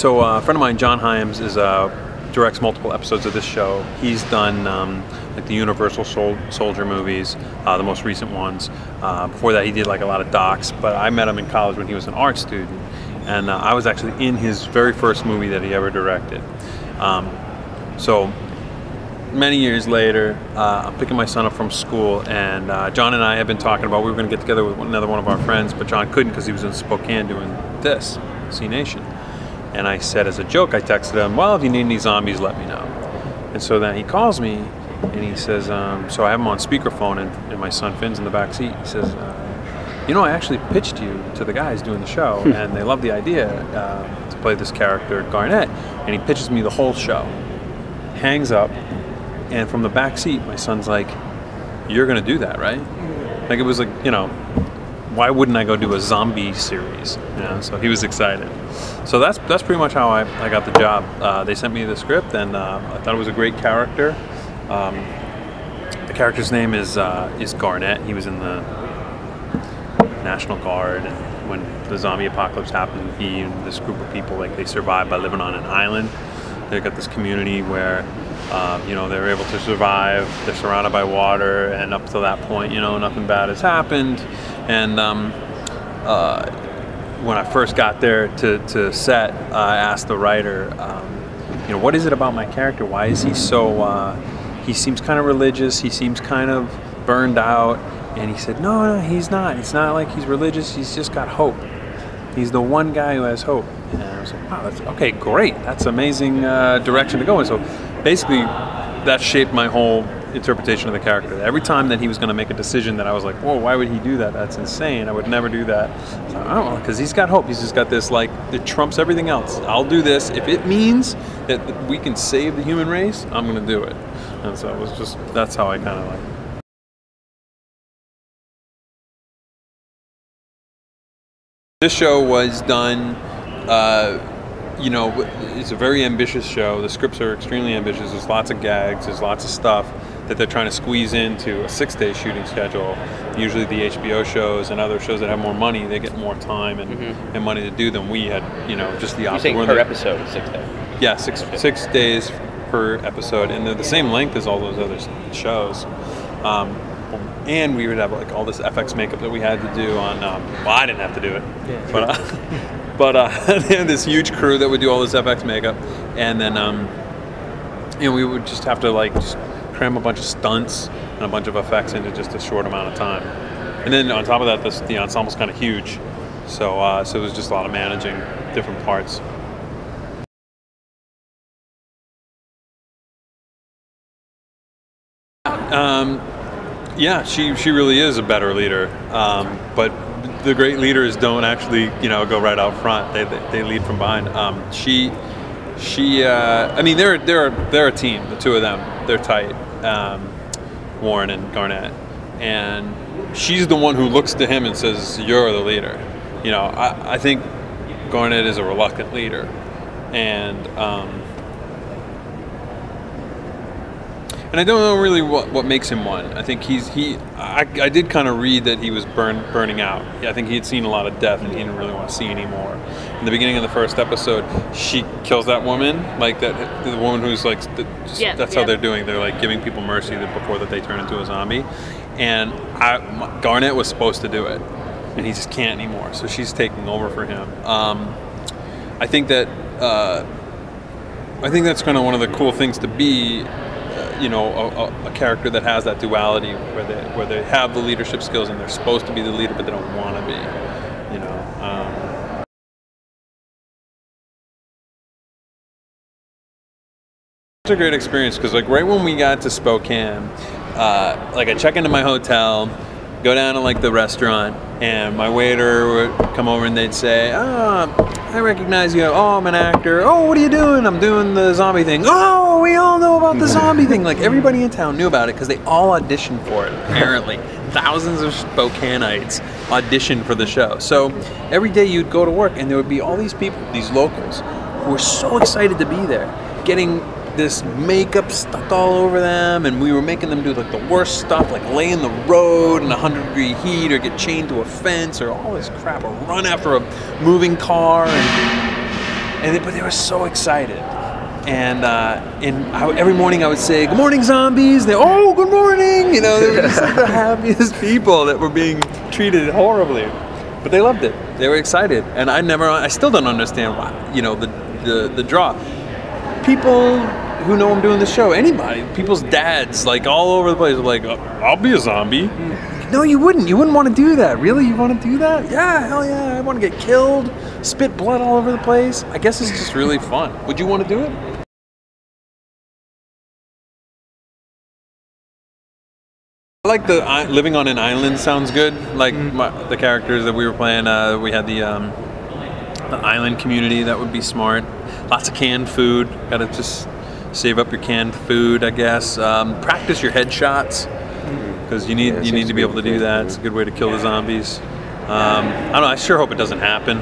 So a friend of mine, John Hyams, directs multiple episodes of this show. He's done like the Universal Soldier movies, the most recent ones. Before that, he did like a lot of docs. But I met him in college when he was an art student, and I was actually in his very first movie that he ever directed. So many years later, I'm picking my son up from school, and John and I have been talking about we were going to get together with another one of our friends, but John couldn't because he was in Spokane doing this, C Nation. And I said as a joke, I texted him, well, if you need any zombies, let me know. And so then he calls me, and he says, so I have him on speakerphone, and my son Finn's in the back seat. He says, you know, I actually pitched you to the guys doing the show, and they love the idea to play this character, Garnett. And he pitches me the whole show. Hangs up, and from the back seat, my son's like, you're going to do that, right? Like, it was like, you know, why wouldn't I go do a zombie series? You know, so he was excited. So that's pretty much how I got the job. They sent me the script, and I thought it was a great character. The character's name is Garnett. He was in the National Guard, and when the zombie apocalypse happened, he and this group of people, like, they survived by living on an island. They've got this community where you know, they're able to survive. They're surrounded by water, and up to that point, you know, nothing bad has happened. And when I first got there to set, I asked the writer, you know, what is it about my character? Why is he so, he seems kind of religious, he seems kind of burned out. And he said, no, he's not. It's not like he's religious, he's just got hope. He's the one guy who has hope. And I was like, wow, that's, okay, great. That's amazing direction to go in. So basically, that shaped my whole interpretation of the character. Every time that he was going to make a decision that I was like, whoa, why would he do that? That's insane. I would never do that. So, I don't know, because he's got hope. He's just got this, like, it trumps everything else. I'll do this. If it means that we can save the human race, I'm going to do it. And so it was just, that's how I kind of like. This show was done, you know, it's a very ambitious show. The scripts are extremely ambitious. There's lots of gags, there's lots of stuff that they're trying to squeeze into a 6-day shooting schedule. Usually the HBO shows and other shows that have more money, they get more time and money to do them. We had, you know, just the opposite. You're saying per episode, 6 days? Yeah, 6 days per episode, and they're the same length as all those other shows. And we would have like all this FX makeup that we had to do on. Well, I didn't have to do it, yeah, but they had this huge crew that would do all this FX makeup, and then you know, we would just have to like just cram a bunch of stunts and a bunch of effects into just a short amount of time. And then on top of that, the ensemble's kind of huge, so so it was just a lot of managing different parts. Yeah, she really is a better leader, but the great leaders don't actually, you know, go right out front. They lead from behind. I mean, they're a team. The two of them, they're tight. Warren and Garnett, and she's the one who looks to him and says, "You're the leader." You know, I think Garnett is a reluctant leader, and I don't know really what makes him one. I think I did kind of read that he was burning out. I think he had seen a lot of death and he didn't really want to see anymore. In the beginning of the first episode, she kills that woman, like that the woman who's like, that's how they're doing. They're like giving people mercy before that they turn into a zombie. And Garnett was supposed to do it, and he just can't anymore. So she's taking over for him. I think that's kind of one of the cool things to be. You know, a character that has that duality where they have the leadership skills and they're supposed to be the leader, but they don't want to be. You know. It's a great experience because, like, right when we got to Spokane, like, I check into my hotel, go down to like the restaurant, and my waiter would come over and they'd say, I recognize you. Oh, I'm an actor. Oh, what are you doing? I'm doing the zombie thing. Oh, we all know about the zombie thing. Like, everybody in town knew about it because they all auditioned for it, apparently. Thousands of Spokaneites auditioned for the show. So every day you'd go to work and there would be all these people, these locals, who were so excited to be there, getting this makeup stuck all over them, and we were making them do like the worst stuff, like lay in the road in 100-degree heat, or get chained to a fence, or all this crap, or run after a moving car, but they were so excited. And every morning I would say, "Good morning, zombies." They, "Oh, good morning." You know, they were just like the happiest people that were being treated horribly, but they loved it. They were excited, and I still don't understand why. You know, the draw. People who know I'm doing the show, anybody, people's dads, like all over the place, are like, "I'll be a zombie." No, you wouldn't. You wouldn't want to do that. Really? You want to do that? Yeah, hell yeah. I want to get killed, spit blood all over the place. I guess it's just really fun. Would you want to do it? I like the living on an island sounds good. Like the characters that we were playing, we had the island community. That would be smart. Lots of canned food. Got to just save up your canned food, I guess. Practice your headshots because you need to be able to do that. It's a good way to kill the zombies. I don't know. I sure hope it doesn't happen.